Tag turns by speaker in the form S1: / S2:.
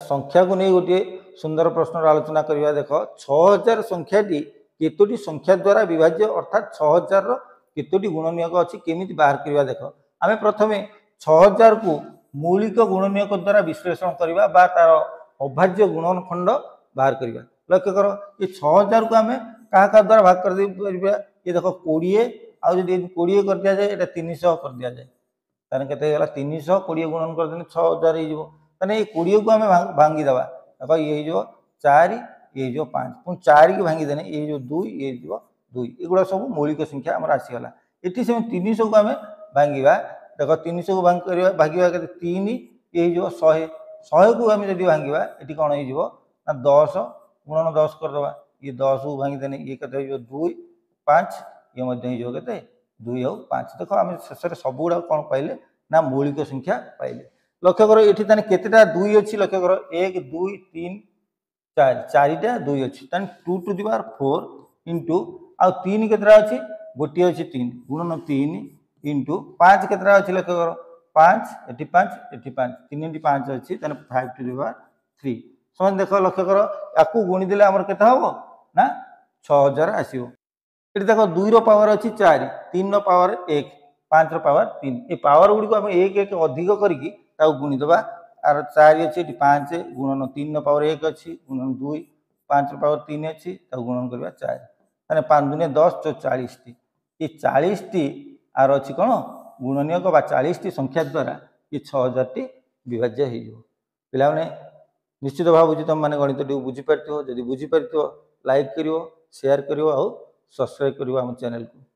S1: संख्या को नहीं गोटे सुंदर प्रश्न आलोचना करवा देख 6000 संख्याटी केतोटी संख्या द्वारा विभाज्य अर्थात 6000 केतोटी गुणनीयक अच्छी केमी बाहर करवा देख आम प्रथम 6000 को मौलिक गुणनीयक द्वारा विश्लेषण करवा तार अभाज्य गुणनखंड बाहर करवा। लक्ष्य कर ये 6000 को आम क्या द्वारा भाग कर ये देख 20 आज 20 कर दि जाए 300 कर दि जाए ताने केते 300 20 गुणन कर देने 6000 हो ताने ये 20 को आम भांगी दबा देखो ये जो 4 ये जो 5 पुणी 4 की भांगी देने ये जो 2 ये जो 2 एगुड़ा सब मौलिक संख्या आम आसीगला ये से 300 को आम भांगा देख 300 को भांगा के 3 ये जो 100 को आम जब भांगा ये कौन हो 10 गुणन 10 करदे ये 10 को भांगी देने ये कहते 2 5 ये के 2 और 5 देख आम शेष सब गुड़ा कौन पाइले ना मौलिक संख्या पाइले। लक्ष्य कर ये केतेटा 2 अच्छी लक्ष्य कर 1 2 3 4 4टा 2 अच्छी 2 टू द पावर 4 इंटू आ 3 केतरा अच्छी गोटे अच्छी 3 गुणन 3 इंटू 5 केतरा अच्छी लक्ष्य कर 5 एटी 5 एटी 5 3 इंटू 5 अच्छी 5 टू द पावर 3 समझ देख लक्ष्य कर या गुणीदे आमर के ना 6000 आसो ये देख 2 रो पावर अच्छी 4 3 रो पावर 1 5 रो पावर 3 ये पावर गुड़ी को आम एक अधिक करके गुणीदे आर 4 अच्छी 5 गुणन 3 रो पावर 1 अच्छी गुणन 2 5 रो पावर 3 अच्छी गुणन करवा 4 मैंने 5 दूनी 10 तो 40 टी ये 40 टी आर अच्छी कौन गुणनीयक 40 टी संख्या द्वारा ये 6000 टी विभाज्य हो पे निश्चित भाव तुम मैंने गणित टी बुझीपार जब बुझीपार लाइक कर शेयर कर सब्सक्राइब कर चैनल को।